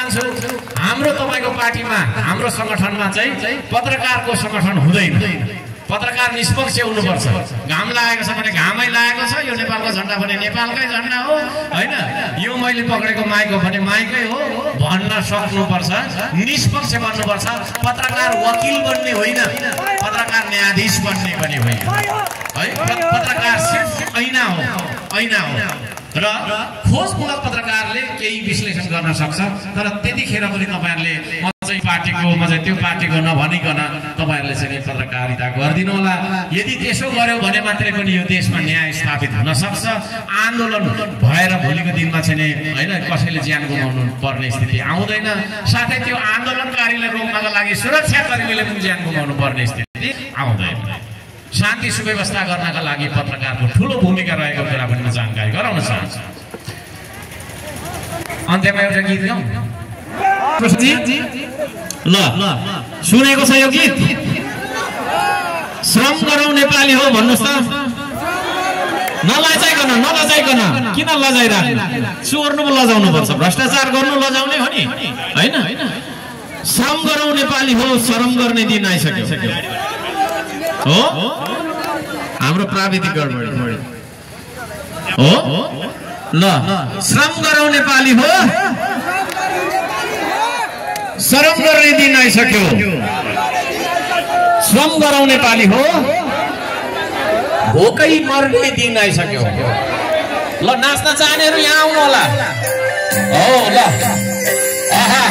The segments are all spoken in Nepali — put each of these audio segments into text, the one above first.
चाहन्छु हाम्रो तपाईको पार्टीमा हाम्रो संगठनमा चाहिँ पत्रकारको संगठन हुँदैन। पत्रकार निष्पक्ष हुनुपर्छ। घाम लागेको छ भने घामै लागेको छ, यो नेपालको झण्डा भने नेपालकै झण्डा हो हैन, यो मैले पक्रेको माइक हो भने माइकै हो भन्न सक्नुपर्छ। निष्पक्ष बन्नुपर्छ। पत्रकार वकिल बन्ने होइन, पत्रकार न्यायाधीश बन्ने पनि होइन है। पत्रकार सिर्फ ऐना हो, ऐना हो। र खोजमूलक पत्रकारले केही विश्लेषण गर्न सक्छ, तर त्यतिखेर पनि तपाईहरुले म चाहिँ पार्टीको म चाहिँ त्यो पार्टीको नभनिकन तपाईहरुले चाहिँ पत्रकारिता गर्दिनु होला। यदि त्यसो गर्यो भने मात्रै पनि यो देशमा न्याय स्थापित हुन सक्छ। आन्दोलन भएर भोलिको दिनमा चाहिँ हैन कसैले ज्यान गुमाउनु पर्ने स्थिति आउँदैन। साथै त्यो आन्दोलनकारीलाई रोक्नका लागि सुरक्षाकर्मीले पनि ज्यान गुमाउनु पर्ने स्थिति आउँदैन। शान्ति सुव्यवस्था गर्नका लागि पत्रकारको ठूलो भूमिका रहेको कुरा पनि म जानकारी गराउन चाहन्छु। अन्त्यमा एउटा गीत गाउँ ल सुनेको छ यो गीत? श्रम गरौँ नेपाली हो भन्नुस् त। नलजाइकन नलजाइकन किन लजाइरा? चोर्नु लजाउनु पर्छ, भ्रष्टाचार गर्नु लजाउने हो नि हैन। श्रम गरौँ नेपाली हो, शरम गर्ने दिन आइसक्यो हो। हाम्रो प्राविधिक गडबडी हो ल। श्रम गरौँ नेपाली हो, शरम गर्ने दिन आइसक्यो। श्रम गरौँ नेपाली हो, भोकै मर्ने दिन आइसक्यो। ल नाच्न चाहनेहरू यहाँ आउनु होला हो ल। आहा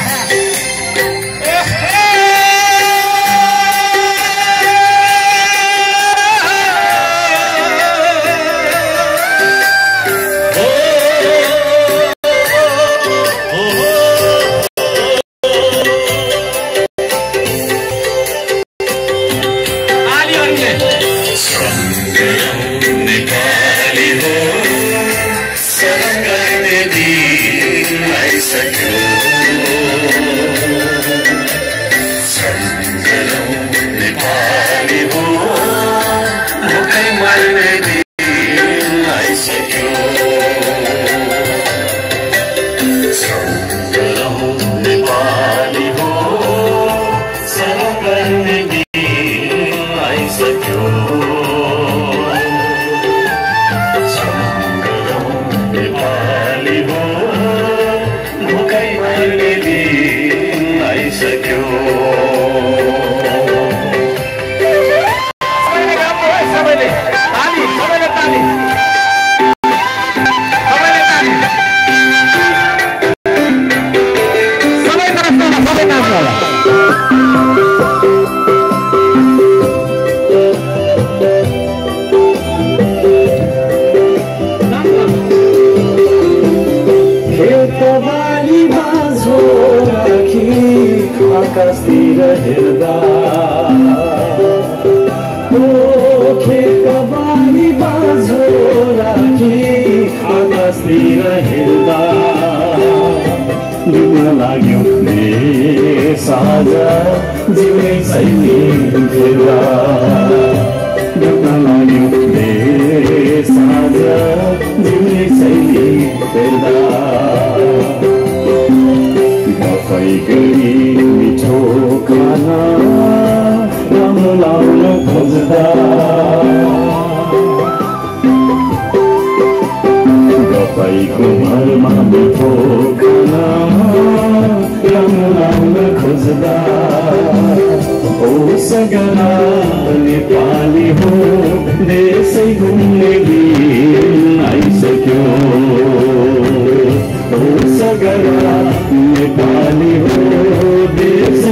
पानी बनाउने हुन्छ।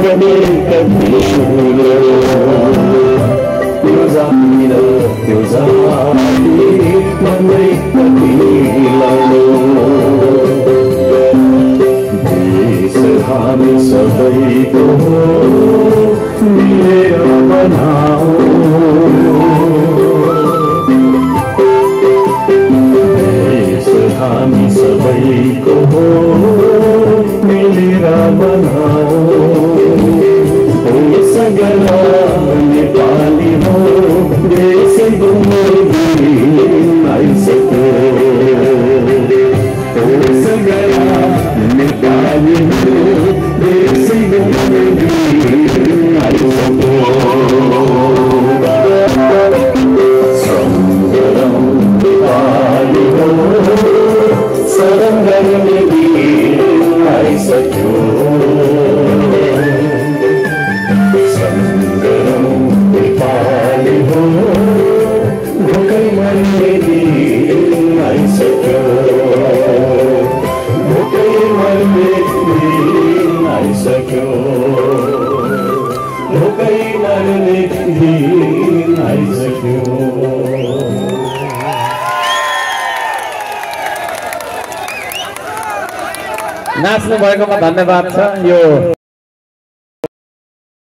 पनि कति त्यो जामिन त्यो जाति मनै कति लाडो देश हामी सबैको मिलेर बनाऊ देश हामी सबैको मिलेर बनाऊ सगला नेपाली हो देश गुम्बी आइसक्यो सगला नेपाली हो देश गुम्बी आइसक्यो सङ्गम नेपाली हो शरण गर्ने दिन आइसक्यो नाच्नु भएकोमा धन्यवाद छ। यो